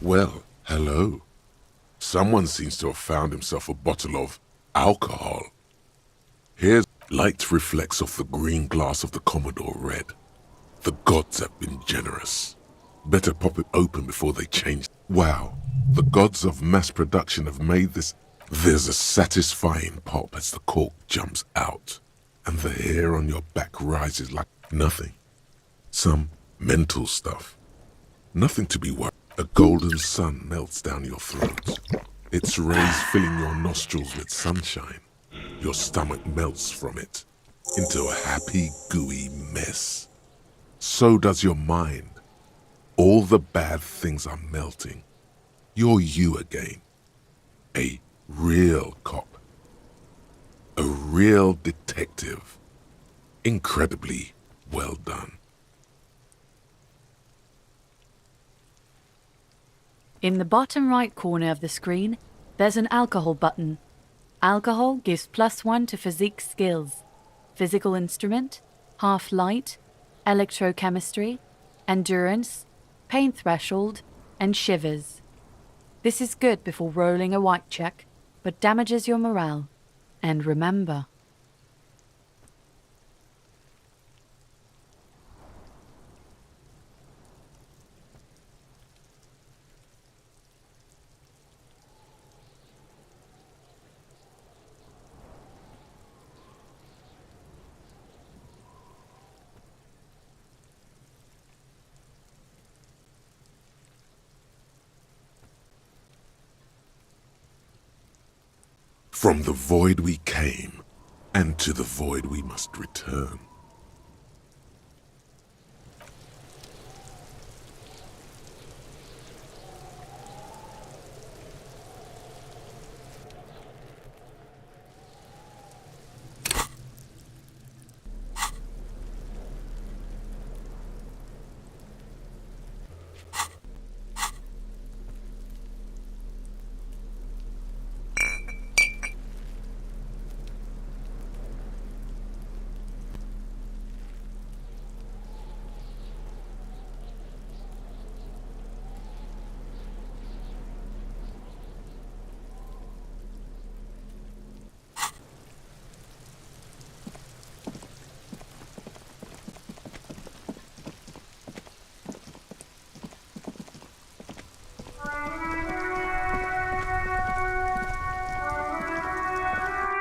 Well, hello. Someone seems to have found himself a bottle of alcohol. Here's light reflects off the green glass of the Commodore Red. The gods have been generous. Better pop it open before they change. Wow, the gods of mass production have made this. There's a satisfying pop as the cork jumps out, and the hair on your back rises like nothing. Some mental stuff. Nothing to be worried. A golden sun melts down your throat. Its rays filling your nostrils with sunshine. Your stomach melts from it into a happy, gooey mess. So does your mind. All the bad things are melting. You're you again. A real cop. A real detective. Incredibly well done. In the bottom right corner of the screen, there's an alcohol button. Alcohol gives +1 to physique skills. Physical instrument, half light, electrochemistry, endurance, pain threshold, and shivers. This is good before rolling a white check, but damages your morale. And remember, from the void we came, and to the void we must return.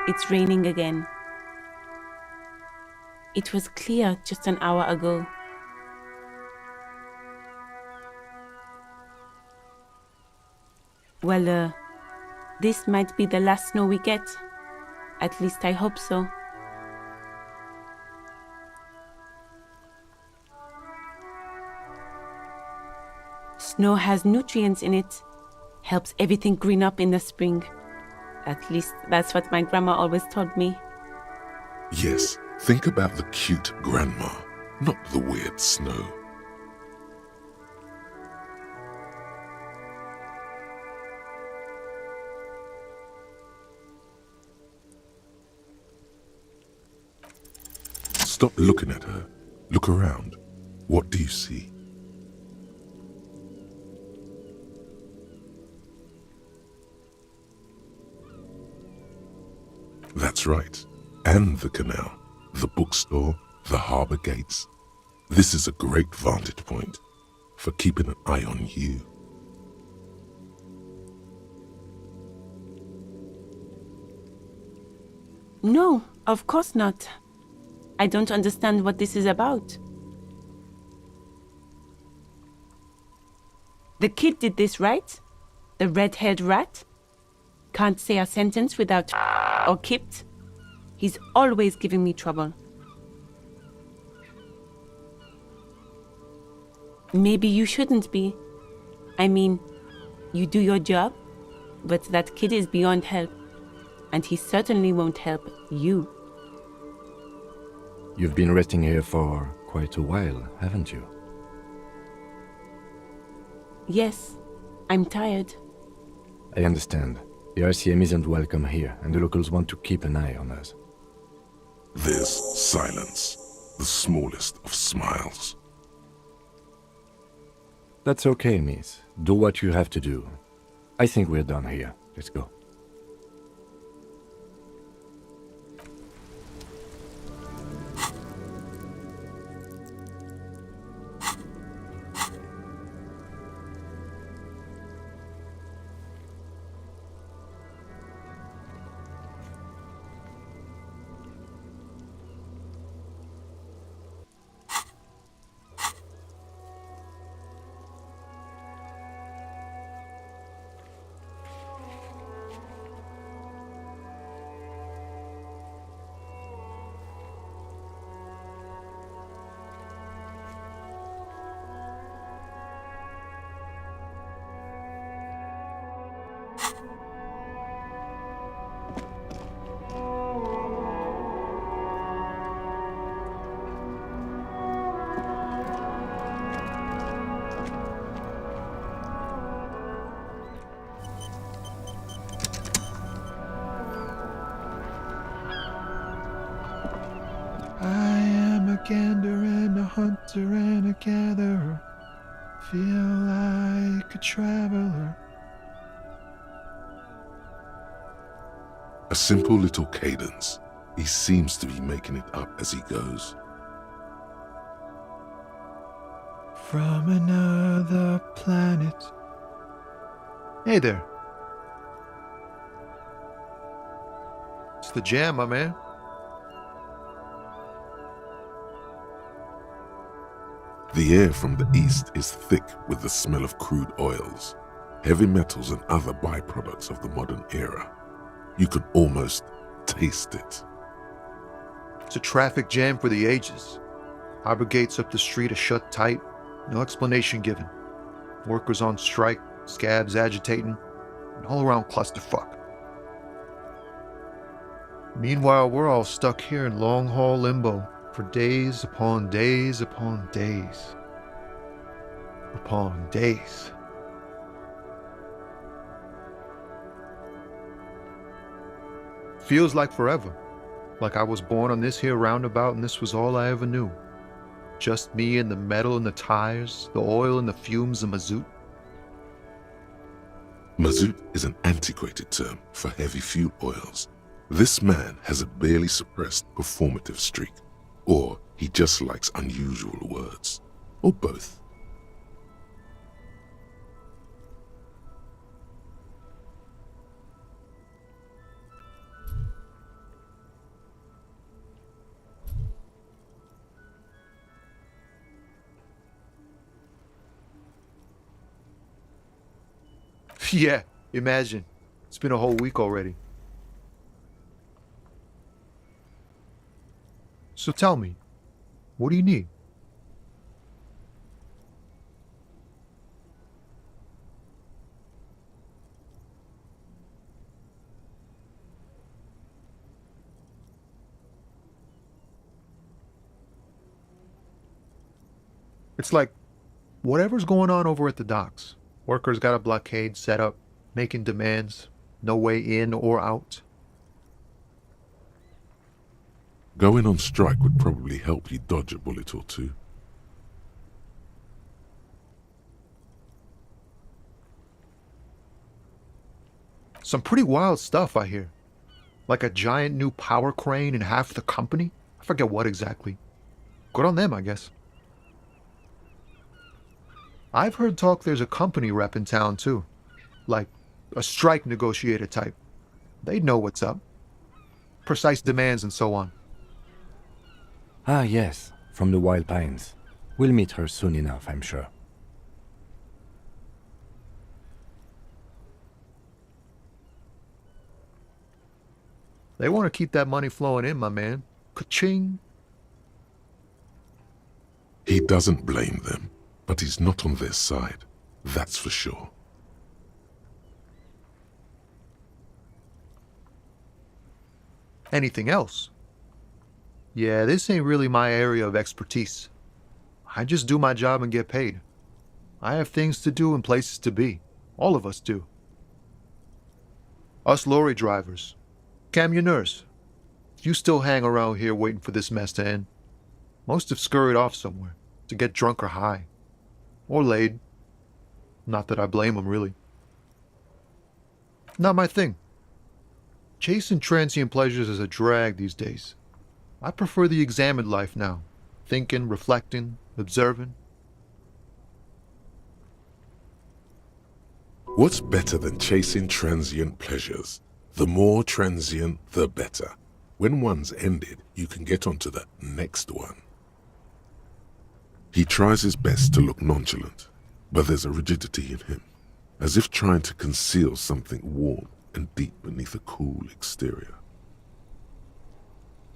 It's raining again. It was clear just an hour ago. Well, this might be the last snow we get. At least I hope so. Snow has nutrients in it, helps everything green up in the spring. At least that's what my grandma always told me. Yes, think about the cute grandma, not the weird snow. Stop looking at her. Look around. What do you see? That's right. And the canal, the bookstore, the harbour gates. This is a great vantage point for keeping an eye on you. No, of course not. I don't understand what this is about. The kid did this, right? The red-haired rat? Can't say a sentence without or kipped. He's always giving me trouble. Maybe you shouldn't be. I mean, you do your job, but that kid is beyond help, and he certainly won't help you. You've been resting here for quite a while, haven't you? Yes, I'm tired. I understand. The RCM isn't welcome here, and the locals want to keep an eye on us. There's silence, the smallest of smiles. That's okay, miss. Do what you have to do. I think we're done here. Let's go. I am a gander and a hunter and a gatherer. Feel like a traveler. A simple little cadence. He seems to be making it up as he goes. From another planet. Hey there. It's the jam, my man. The air from the east is thick with the smell of crude oils, heavy metals and other byproducts of the modern era. You can almost taste it. It's a traffic jam for the ages. Harbor gates up the street are shut tight, no explanation given. Workers on strike, scabs agitating, an all-around clusterfuck. Meanwhile, we're all stuck here in long-haul limbo for days upon days upon days upon days. Feels like forever. Like I was born on this here roundabout and this was all I ever knew. Just me and the metal and the tires, the oil and the fumes of mazout. Mazout is an antiquated term for heavy fuel oils. This man has a barely suppressed performative streak, or he just likes unusual words, or both. Yeah, imagine. It's been a whole week already. So tell me, what do you need? It's like, whatever's going on over at the docks. Workers got a blockade set up, making demands, no way in or out. Going on strike would probably help you dodge a bullet or two. Some pretty wild stuff, I hear. Like a giant new power crane in half the company? I forget what exactly. Good on them, I guess. I've heard talk there's a company rep in town, too. Like, a strike negotiator type. They'd know what's up. Precise demands and so on. Ah, yes, from the Wild Pines. We'll meet her soon enough, I'm sure. They want to keep that money flowing in, my man. Ka-ching. He doesn't blame them, but he's not on their side, that's for sure. Anything else? Yeah, this ain't really my area of expertise. I just do my job and get paid. I have things to do and places to be. All of us do. Us lorry drivers. Camionneurs. If you still hang around here waiting for this mess to end, most have scurried off somewhere to get drunk or high. Or laid. Not that I blame him, really. Not my thing. Chasing transient pleasures is a drag these days. I prefer the examined life now. Thinking, reflecting, observing. What's better than chasing transient pleasures? The more transient, the better. When one's ended, you can get onto the next one. He tries his best to look nonchalant, but there's a rigidity in him, as if trying to conceal something warm and deep beneath a cool exterior.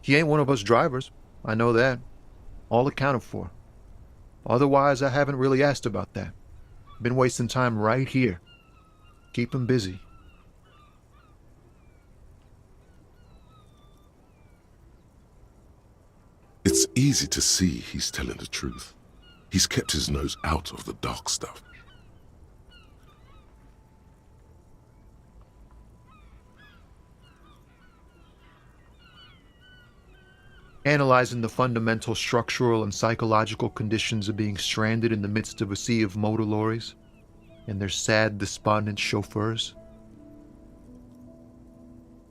He ain't one of us drivers. I know that. All accounted for. Otherwise, I haven't really asked about that. Been wasting time right here. Keep him busy. It's easy to see he's telling the truth. He's kept his nose out of the dark stuff. Analyzing the fundamental structural and psychological conditions of being stranded in the midst of a sea of motor lorries and their sad, despondent chauffeurs.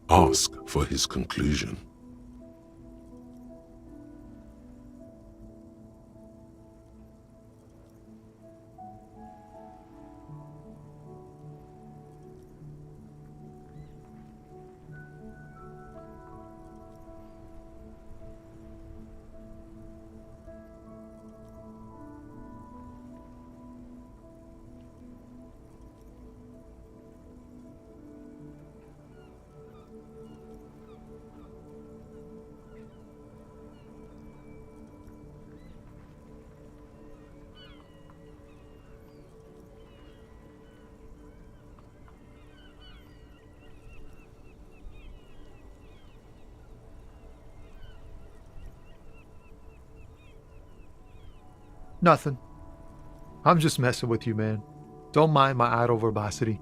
Ask for his conclusion. Nothing. I'm just messing with you, man. Don't mind my idle verbosity.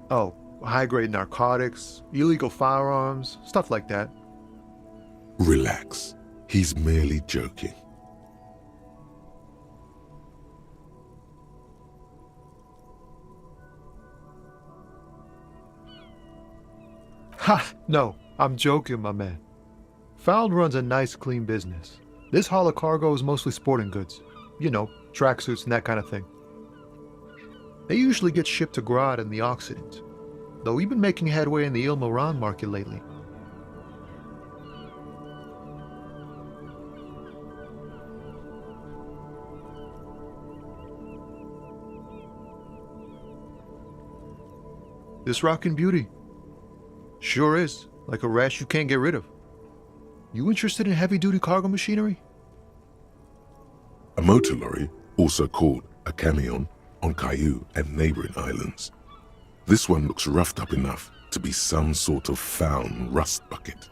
Oh, high-grade narcotics, illegal firearms, stuff like that. Relax. He's merely joking. Ha! No, I'm joking, my man. Found runs a nice, clean business. This haul of cargo is mostly sporting goods. You know, tracksuits and that kind of thing. They usually get shipped to Grad in the Occident, though we've been making headway in the Il-Moran market lately. This rockin' beauty. Sure is, like a rash you can't get rid of. You interested in heavy-duty cargo machinery? A motor lorry, also called a camion, on Caillou and neighboring islands. This one looks roughed up enough to be some sort of found rust bucket.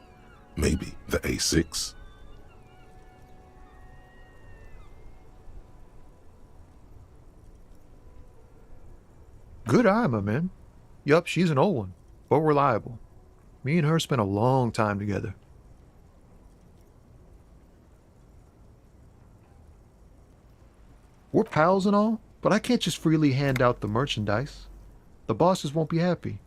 Maybe the A6? Good eye, my man. Yup, she's an old one, but reliable. Me and her spent a long time together. We're pals and all, but I can't just freely hand out the merchandise. The bosses won't be happy.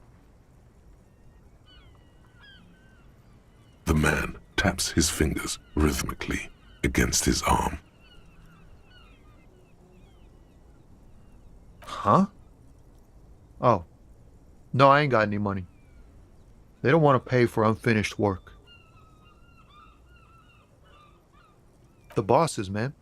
The man taps his fingers rhythmically against his arm. Huh? Oh. No, I ain't got any money. They don't want to pay for unfinished work. The bosses, man.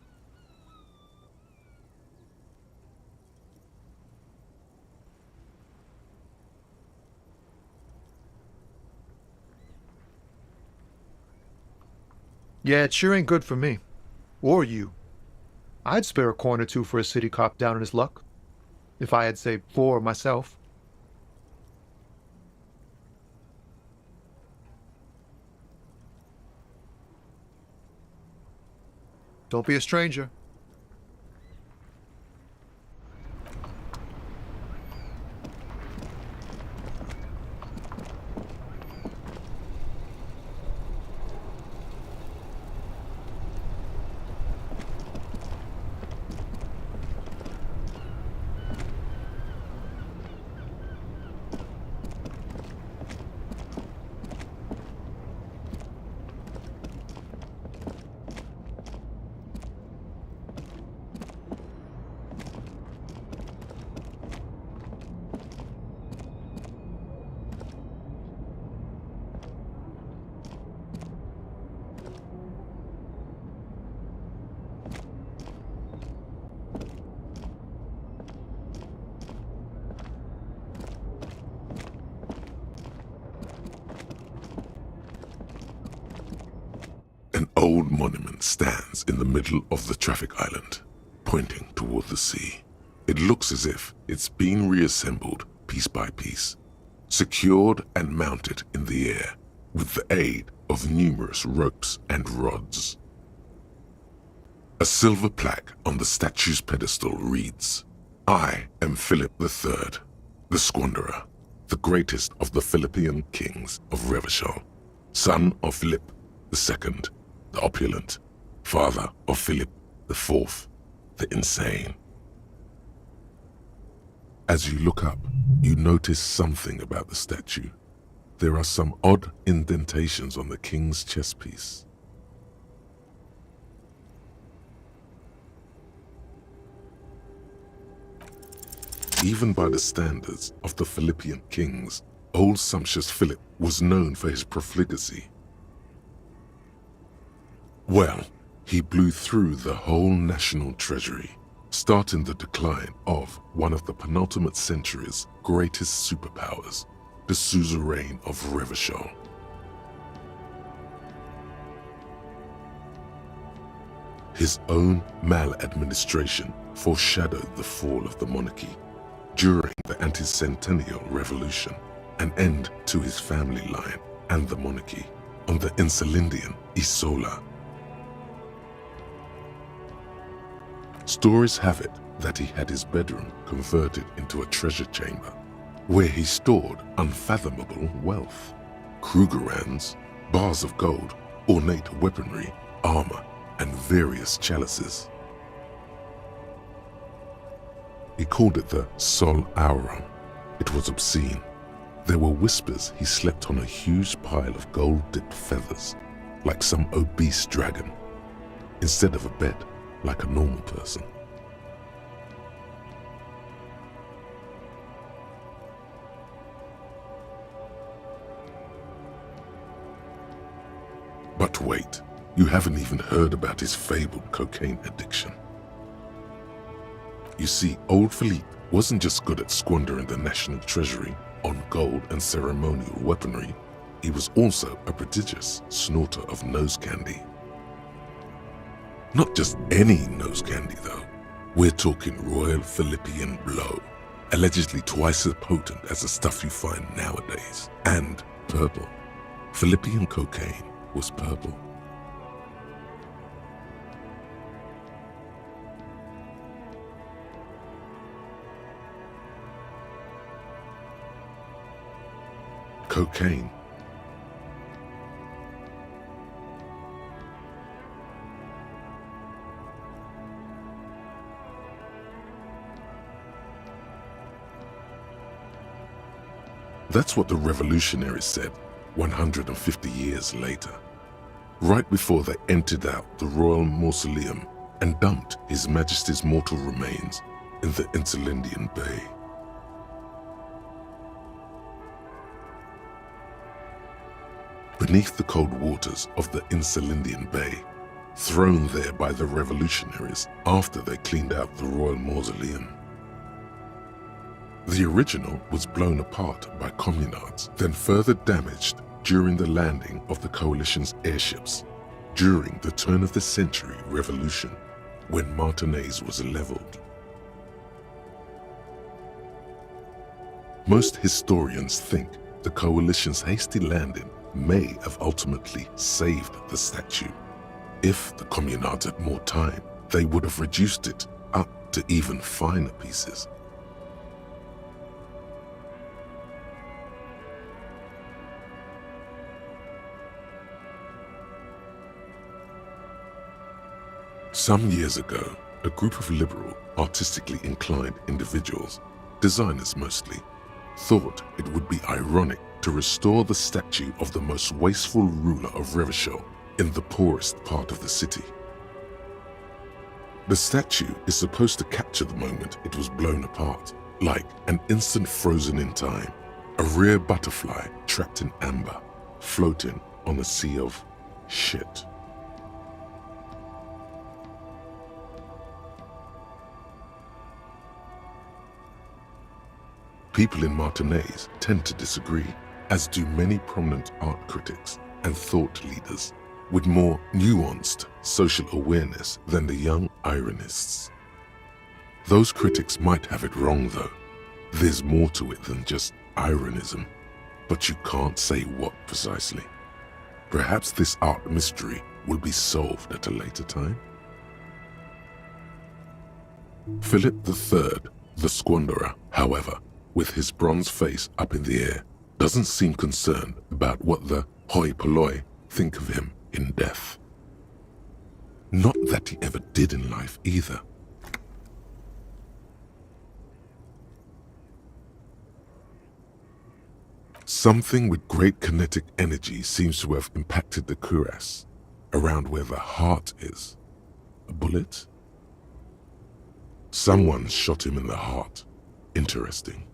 Yeah, it sure ain't good for me. Or you. I'd spare a coin or two for a city cop down in his luck. If I had, say, 4 myself. Don't be a stranger. gold monument stands in the middle of the traffic island, pointing toward the sea. It looks as if it's been reassembled piece by piece, secured and mounted in the air with the aid of numerous ropes and rods. A silver plaque on the statue's pedestal reads, "I am Philip III, the Squanderer, the greatest of the Philippian kings of Revachol, son of Philip II, the opulent, father of Philip IV, the insane." As you look up, you notice something about the statue. There are some odd indentations on the king's chestpiece. Even by the standards of the Philippian kings, old sumptuous Philip was known for his profligacy. Well, he blew through the whole national treasury, starting the decline of one of the penultimate century's greatest superpowers, the suzerain of Revachol. His own maladministration foreshadowed the fall of the monarchy during the anti-centennial revolution, an end to his family line and the monarchy on the Insulindian Isola. Stories have it that he had his bedroom converted into a treasure chamber, where he stored unfathomable wealth, Krugerrands, bars of gold, ornate weaponry, armor, and various chalices. He called it the Sol Auron. It was obscene. There were whispers he slept on a huge pile of gold-dipped feathers, like some obese dragon, instead of a bed, like a normal person. But wait, you haven't even heard about his fabled cocaine addiction. You see, old Philippe wasn't just good at squandering the national treasury on gold and ceremonial weaponry, he was also a prodigious snorter of nose candy. Not just any nose candy though. We're talking Royal Philippian Blow, allegedly twice as potent as the stuff you find nowadays, and purple. Philippian cocaine was purple. Cocaine. That's what the revolutionaries said 150 years later, right before they emptied out the royal mausoleum and dumped His Majesty's mortal remains in the Insulindian Bay. Beneath the cold waters of the Insulindian Bay, thrown there by the revolutionaries after they cleaned out the royal mausoleum. The original was blown apart by communards, then further damaged during the landing of the coalition's airships during the turn of the century revolution, when Martinaise was leveled. Most historians think the coalition's hasty landing may have ultimately saved the statue. If the communards had more time, they would have reduced it up to even finer pieces. Some years ago, a group of liberal, artistically inclined individuals, designers mostly, thought it would be ironic to restore the statue of the most wasteful ruler of Revachol in the poorest part of the city. The statue is supposed to capture the moment it was blown apart, like an instant frozen in time, a rare butterfly trapped in amber, floating on a sea of shit. People in Martinaise tend to disagree, as do many prominent art critics and thought leaders. with more nuanced social awareness than the young ironists. Those critics might have it wrong though. There's more to it than just ironism, but you can't say what precisely. Perhaps this art mystery will be solved at a later time. Philip III, the Squanderer, however, with his bronze face up in the air, doesn't seem concerned about what the hoi polloi think of him in death. Not that he ever did in life either. Something with great kinetic energy seems to have impacted the cuirass, around where the heart is. A bullet? Someone shot him in the heart. Interesting.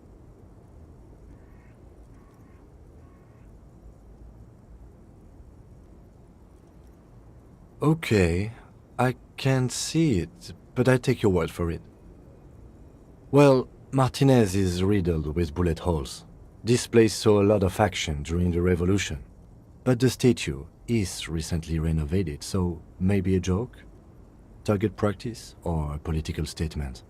Okay, I can't see it, but I take your word for it. Well, Martinez is riddled with bullet holes. This place saw a lot of action during the revolution. But the statue is recently renovated, so maybe a joke? Target practice or a political statement?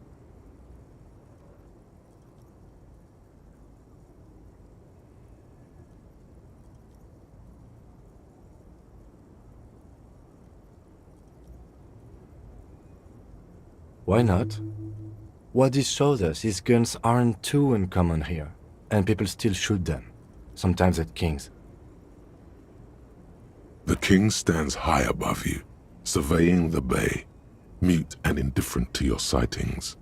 Why not? What this shows us is guns aren't too uncommon here, and people still shoot them, sometimes at kings. The king stands high above you, surveying the bay, mute and indifferent to your sightings.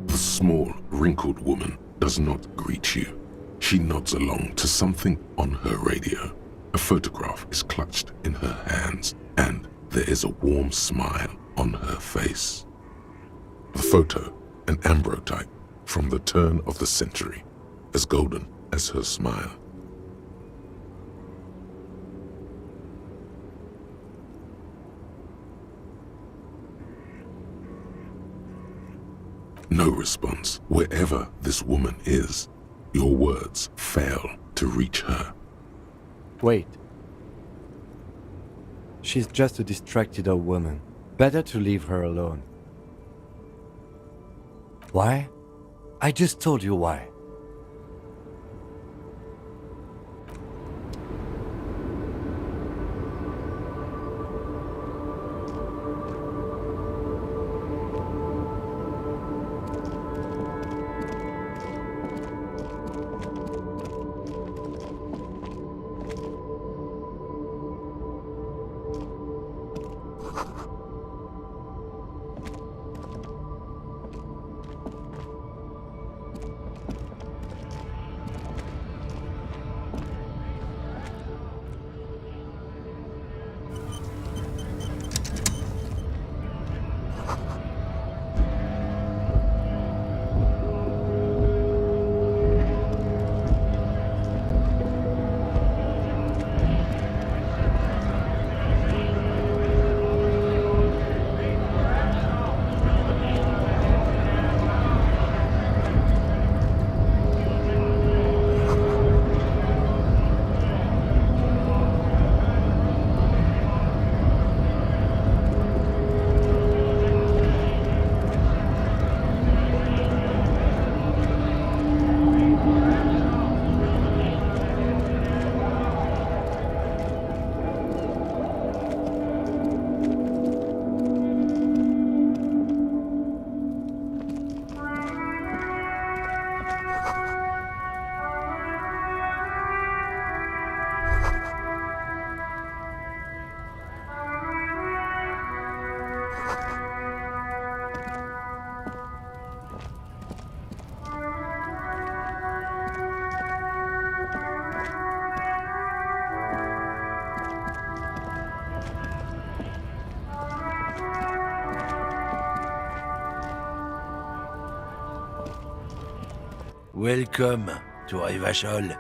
The small, wrinkled woman does not greet you. She nods along to something on her radio. A photograph is clutched in her hands, and there is a warm smile on her face. The photo, an ambrotype from the turn of the century, as golden as her smile. No response. Wherever this woman is, your words fail to reach her. Wait. She's just a distracted old woman. Better to leave her alone. Why? I just told you why. Welcome to Revachol.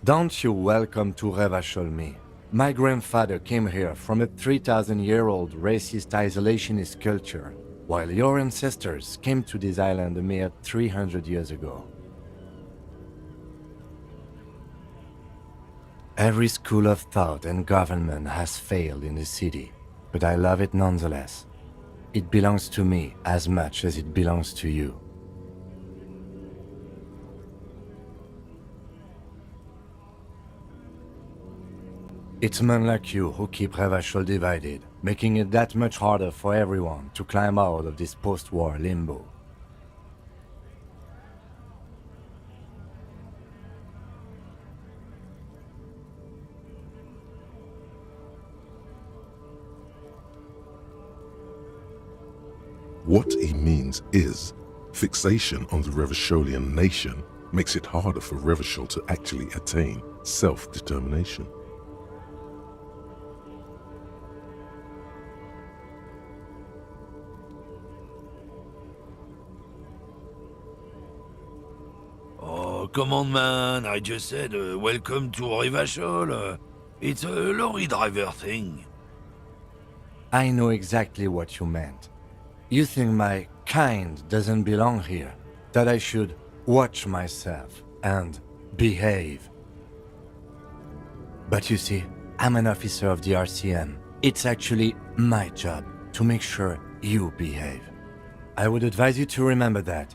Don't you welcome to Revachol me. My grandfather came here from a 3,000-year-old racist isolationist culture, while your ancestors came to this island a mere 300 years ago. Every school of thought and government has failed in the city, but I love it nonetheless. It belongs to me as much as it belongs to you. It's men like you who keep Revachol divided, making it that much harder for everyone to climb out of this post-war limbo. What he means is, fixation on the Revacholian nation makes it harder for Revachol to actually attain self-determination. Oh, come on, man. I just said welcome to Revachol. It's a lorry driver thing. I know exactly what you meant. You think my kind doesn't belong here, that I should watch myself and behave. But you see, I'm an officer of the RCM. It's actually my job to make sure you behave. I would advise you to remember that.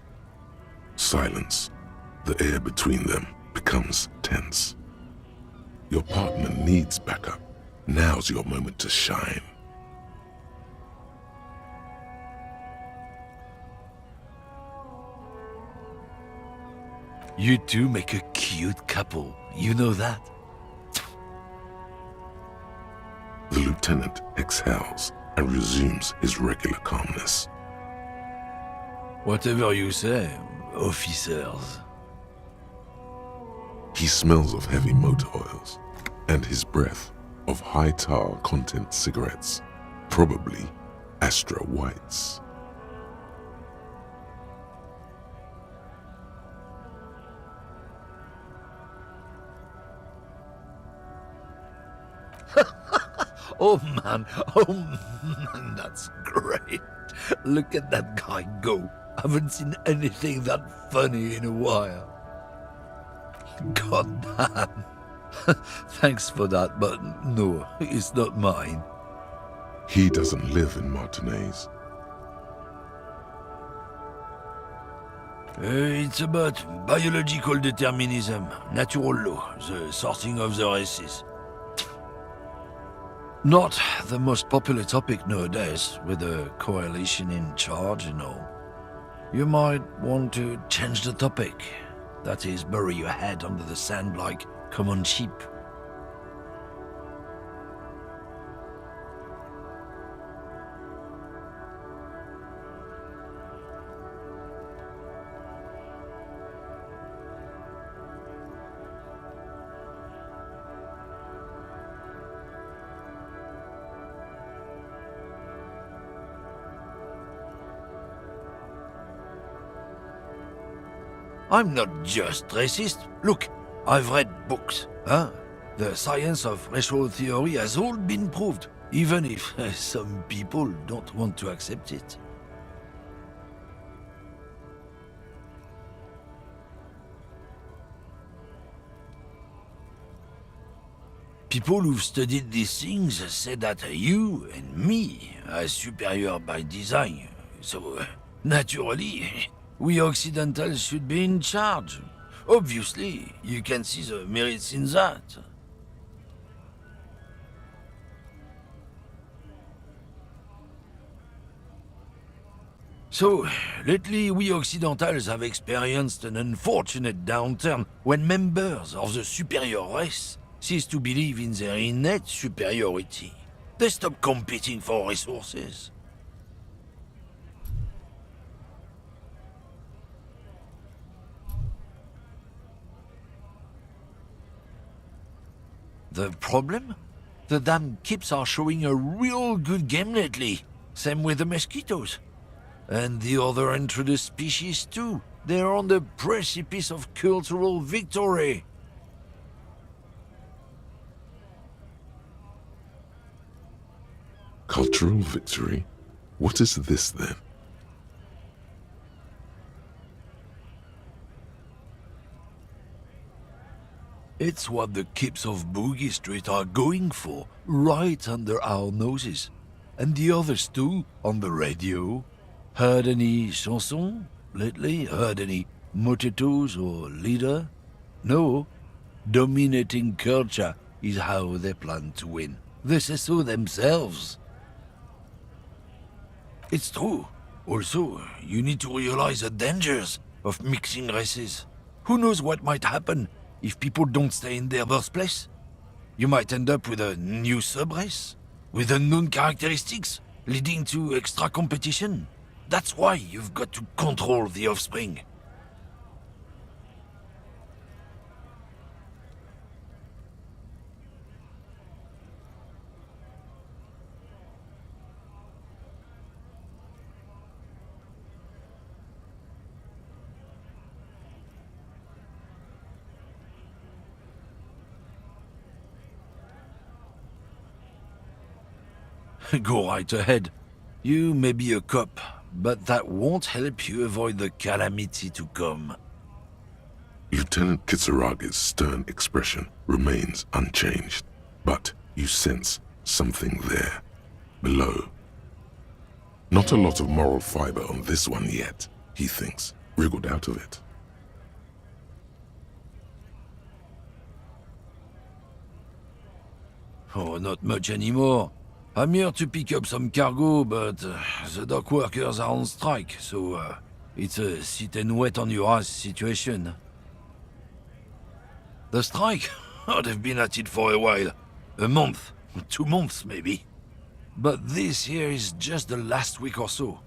Silence. The air between them becomes tense. Your partner needs backup. Now's your moment to shine. You two make a cute couple. You know that? The lieutenant exhales and resumes his regular calmness. Whatever you say, officers. He smells of heavy motor oils and his breath of high tar content cigarettes, probably Astra Whites. Oh man, that's great. Look at that guy go. Haven't seen anything that funny in a while. God damn. Thanks for that, but no, it's not mine. He doesn't live in Martinez. It's about biological determinism, natural law, the sorting of the races. Not the most popular topic nowadays, with the coalition in charge and all. You might want to change the topic. That is, bury your head under the sand like common sheep. I'm not just racist. Look, I've read books. The science of racial theory has all been proved, even if some people don't want to accept it. People who've studied these things say that you and me are superior by design. So, naturally, we Occidentals should be in charge. Obviously, you can see the merits in that. So, lately we Occidentals have experienced an unfortunate downturn when members of the superior race cease to believe in their innate superiority. They stop competing for resources. The problem? The damn kips are showing a real good game lately. Same with the mosquitoes. And the other introduced species too. They're on the precipice of cultural victory. Cultural victory? What is this then? It's what the kips of Boogie Street are going for, right under our noses. And the others too, on the radio. Heard any chansons lately? Heard any motetos or leader? No. Dominating culture is how they plan to win. They say so themselves. It's true. Also, you need to realize the dangers of mixing races. Who knows what might happen if people don't stay in their birthplace? You might end up with a new sub-race, with unknown characteristics, leading to extra competition. That's why you've got to control the offspring. Go right ahead. You may be a cop, but that won't help you avoid the calamity to come. Lieutenant Kisaragi's stern expression remains unchanged, but you sense something there, below. Not a lot of moral fiber on this one yet, he thinks, wriggled out of it. Oh, not much anymore. I'm here to pick up some cargo, but the dock workers are on strike, so it's a sit and wait on your ass situation. The strike? Oh, they've been at it for a while. A month, 2 months maybe. But this here is just the last week or so.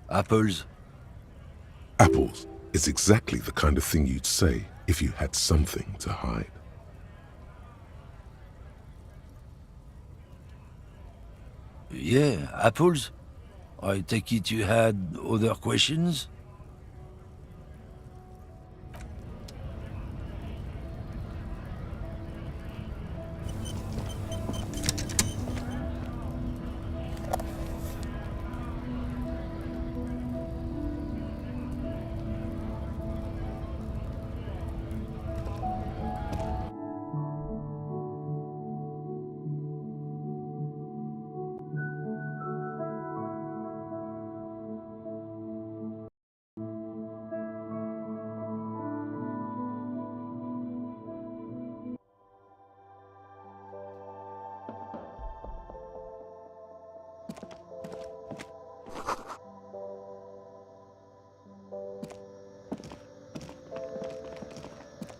Apples? Apples is exactly the kind of thing you'd say if you had something to hide. Yeah, apples? I take it you had other questions?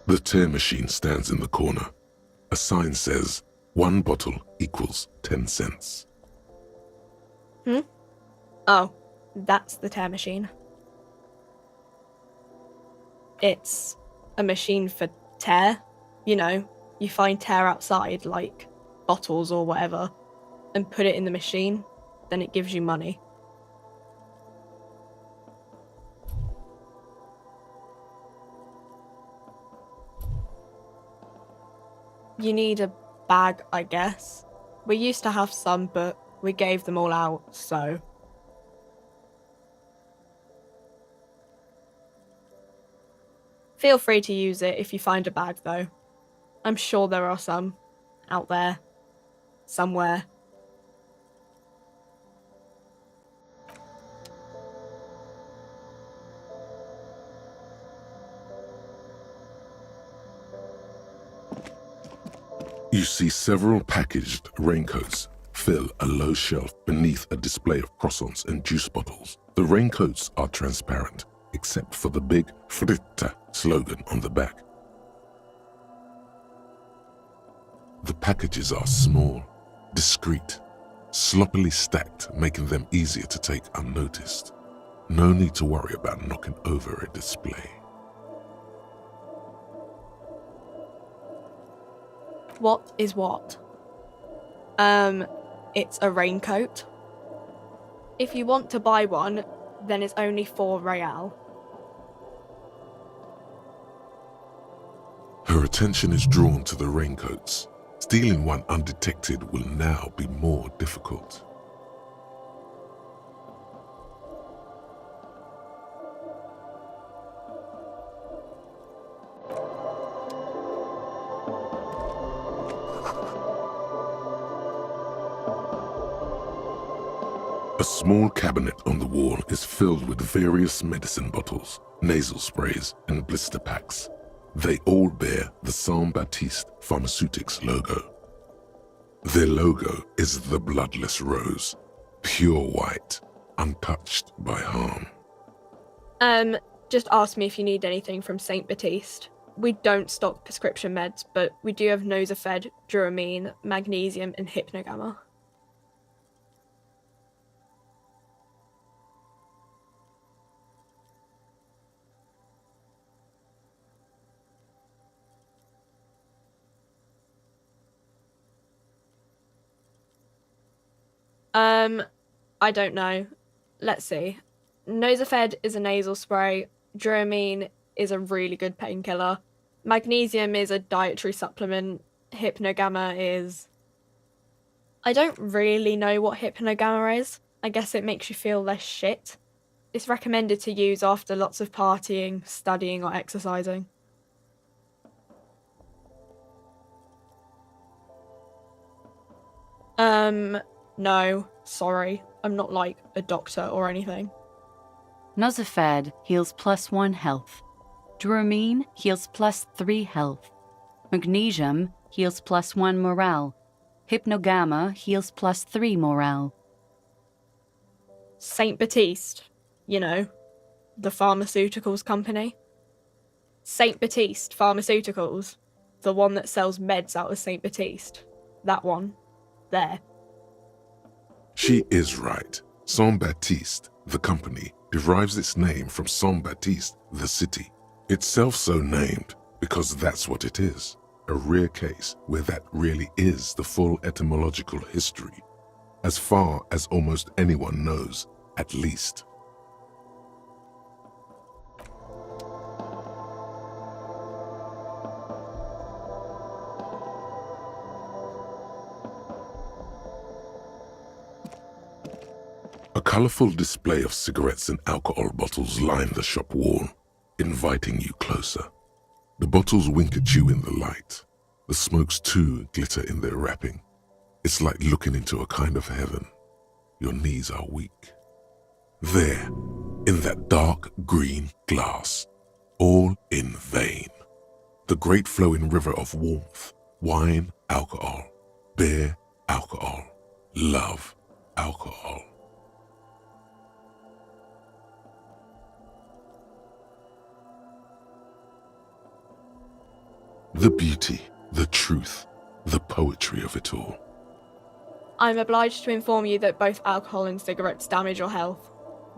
The tear machine stands in the corner. A sign says, 1 bottle equals 10 cents. Oh, that's the tear machine. It's a machine for tear. You know, you find tear outside, like bottles or whatever, and put it in the machine, then it gives you money. You need a bag, I guess. We used to have some, but we gave them all out, so... Feel free to use it if you find a bag, though. I'm sure there are some out there, somewhere. You see several packaged raincoats fill a low shelf beneath a display of croissants and juice bottles. The raincoats are transparent, except for the big Fritta slogan on the back. The packages are small, discreet, sloppily stacked, making them easier to take unnoticed. No need to worry about knocking over a display. What is what? It's a raincoat. If you want to buy one, then it's only 4 real. Her attention is drawn to the raincoats. Stealing one undetected will now be more difficult. A small cabinet on the wall is filled with various medicine bottles, nasal sprays, and blister packs. They all bear the Saint Baptiste Pharmaceutics logo. Their logo is the bloodless rose, pure white, untouched by harm. Just ask me if you need anything from Saint Baptiste. We don't stock prescription meds, but we do have Nosafed, Duramine, Magnesium, and Hypnogamma. I don't know. Let's see. Nosafed is a nasal spray. Duramine is a really good painkiller. Magnesium is a dietary supplement. Hypnogamma is... I don't really know what Hypnogamma is. I guess it makes you feel less shit. It's recommended to use after lots of partying, studying, or exercising. No, sorry. I'm not like a doctor or anything. Nosafed heals +1 health. Duramine heals +3 health. Magnesium heals +1 morale. Hypnogamma heals +3 morale. Saint Baptiste, you know, the pharmaceuticals company. Saint Baptiste Pharmaceuticals, the one that sells meds out of Saint Baptiste. That one. There. She is right. Saint Baptiste, the company, derives its name from Saint Baptiste, the city. Itself so named because that's what it is. A rare case where that really is the full etymological history, as far as almost anyone knows, at least. A colorful display of cigarettes and alcohol bottles line the shop wall, inviting you closer. The bottles wink at you in the light. The smokes too glitter in their wrapping. It's like looking into a kind of heaven. Your knees are weak. There, in that dark green glass, all in vain. The great flowing river of warmth, wine, alcohol, beer, alcohol, love, alcohol. The beauty, the truth, the poetry of it all. I'm obliged to inform you that both alcohol and cigarettes damage your health,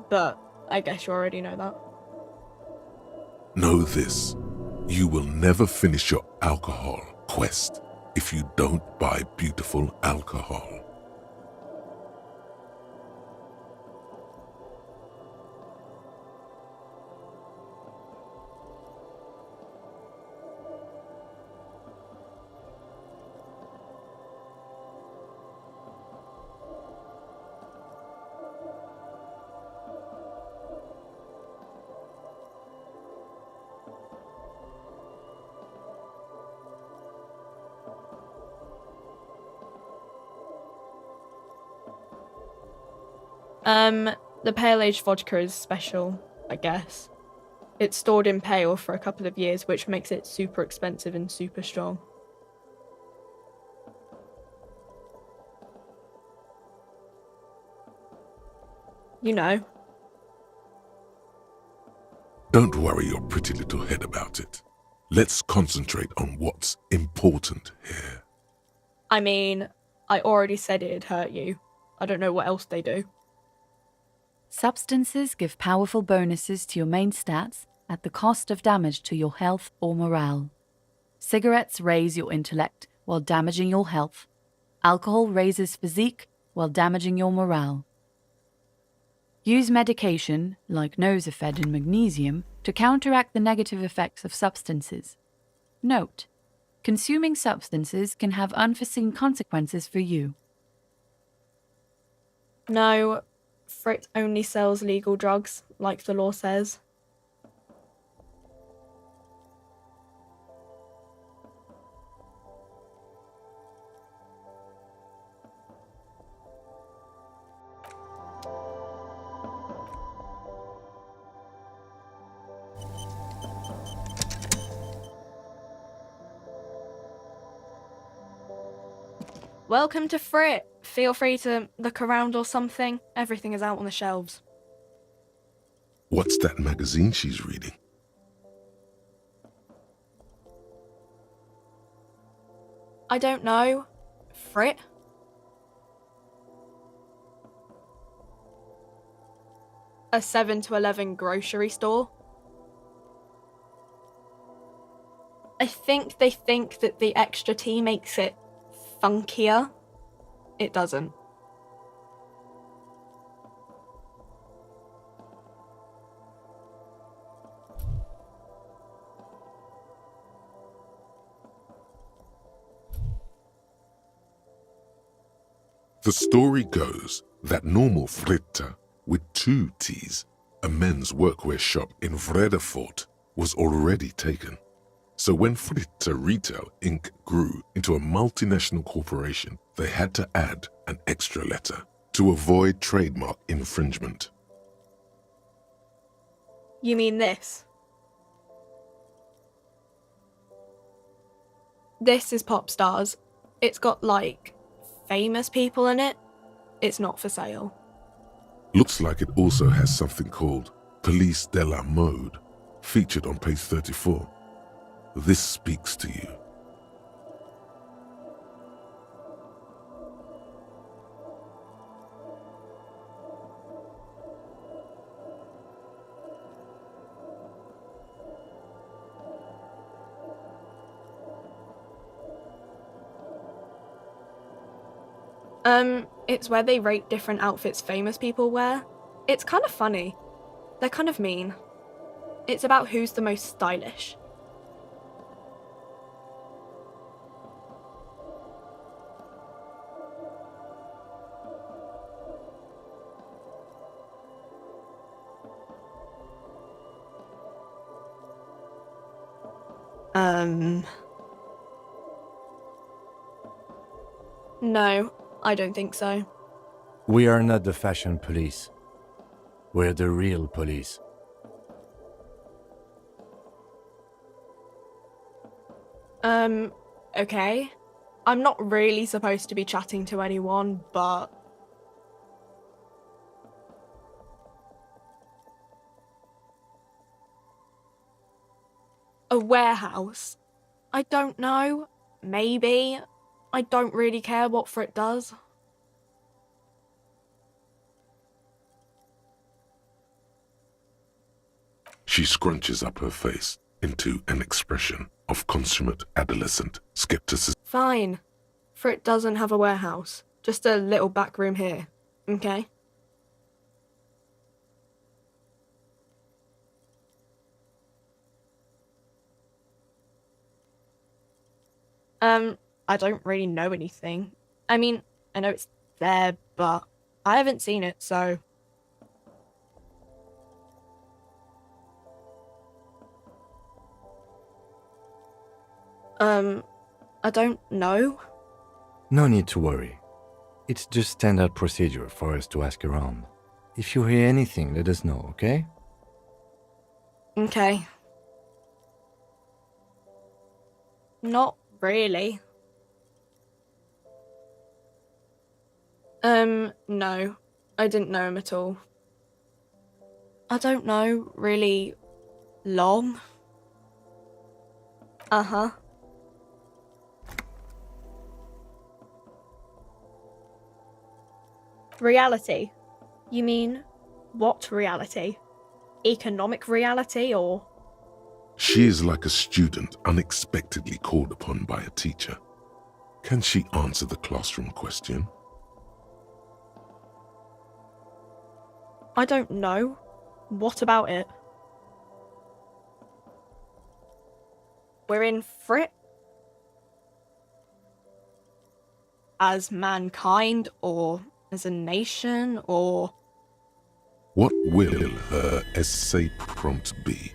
but I guess you already know that. Know this, you will never finish your alcohol quest if you don't buy beautiful alcohol. The pale aged vodka is special, I guess. It's stored in pale for a couple of years, which makes it super expensive and super strong. You know. Don't worry your pretty little head about it. Let's concentrate on what's important here. I mean, I already said it'd hurt you. I don't know what else they do. Substances give powerful bonuses to your main stats at the cost of damage to your health or morale. Cigarettes raise your intellect while damaging your health. Alcohol raises physique while damaging your morale. Use medication, like Nosafed and magnesium, to counteract the negative effects of substances. Note: consuming substances can have unforeseen consequences for you. No, Frit only sells legal drugs, like the law says. Welcome to Frit. Feel free to look around or something. Everything is out on the shelves. What's that magazine she's reading? I don't know. Frit? A 7 to 11 grocery store? I think they think that the extra tea makes it funkier. It doesn't. The story goes that normal Fritta, with 2 T's, a men's workwear shop in Vredefort, was already taken. So when Fritta Retail Inc. grew into a multinational corporation, they had to add an extra letter to avoid trademark infringement. You mean this? This is Pop Stars. It's got, like, famous people in it. It's not for sale. Looks like it also has something called Police de la Mode, featured on page 34. This speaks to you. It's where they rate different outfits famous people wear. It's kind of funny. They're kind of mean. It's about who's the most stylish. No, I don't think so. We are not the fashion police. We're the real police. Okay. I'm not really supposed to be chatting to anyone, but... A warehouse? I don't know. Maybe. I don't really care what Frit does. She scrunches up her face into an expression of consummate adolescent skepticism. Fine. Frit doesn't have a warehouse. Just a little back room here. Okay? I don't really know anything. I mean, I know it's there, but I haven't seen it, so... I don't know. No need to worry. It's just standard procedure for us to ask around. If you hear anything, let us know, okay? Okay. Not really. No. I didn't know him at all. I don't know, really long. Uh-huh. Reality? You mean What reality? Economic reality or... She is like a student unexpectedly called upon by a teacher. Can she answer the classroom question? I don't know. What about it? We're in for it? As mankind, or as a nation, or... What will her essay prompt be?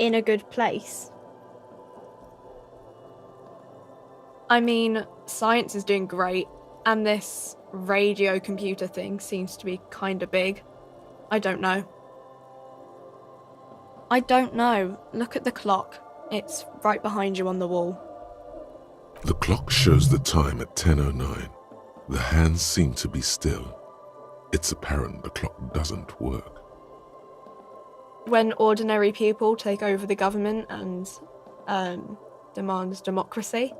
in a good place? I mean, science is doing great, and this radio computer thing seems to be kinda big. I don't know. I don't know. Look at the clock. It's right behind you on the wall. The clock shows the time at 10:09. The hands seem to be still. It's apparent the clock doesn't work. When ordinary people take over the government and demand democracy.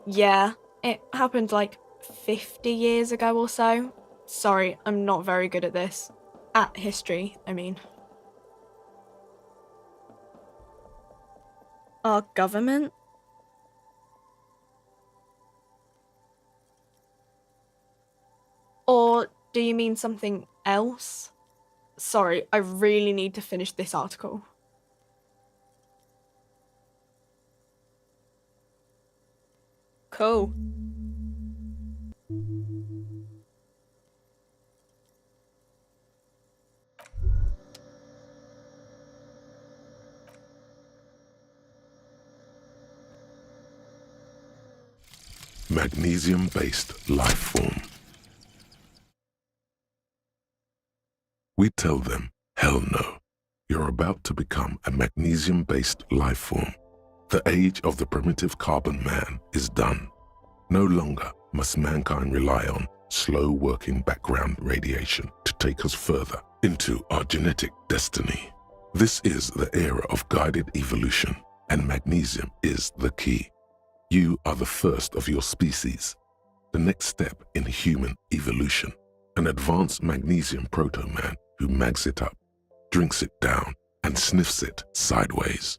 Yeah, it happened like 50 years ago or so. Sorry, I'm not very good at this. At history, I mean. Our government? Or do you mean something else? Sorry, I really need to finish this article. Cool. Magnesium-based life form. We tell them, hell no. You're about to become a magnesium-based life form. The age of the primitive carbon man is done. No longer must mankind rely on slow-working background radiation to take us further into our genetic destiny. This is the era of guided evolution, and magnesium is the key. You are the first of your species, the next step in human evolution, an advanced magnesium proto-man who mags it up, drinks it down, and sniffs it sideways.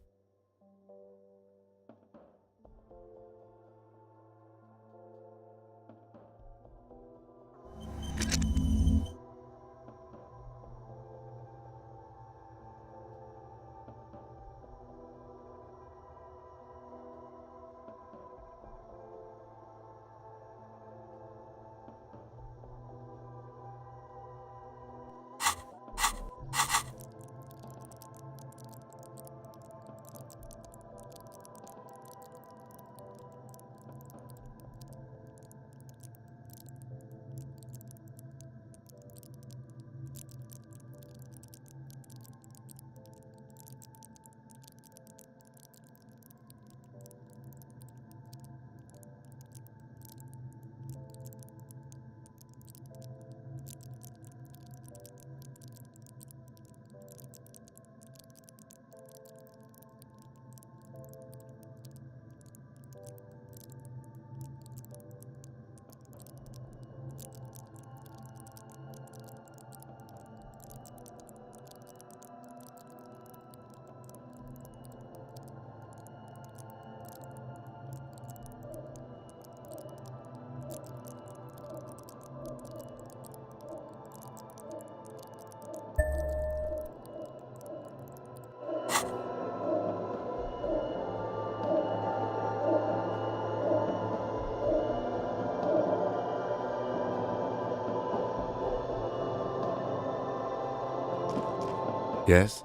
Yes?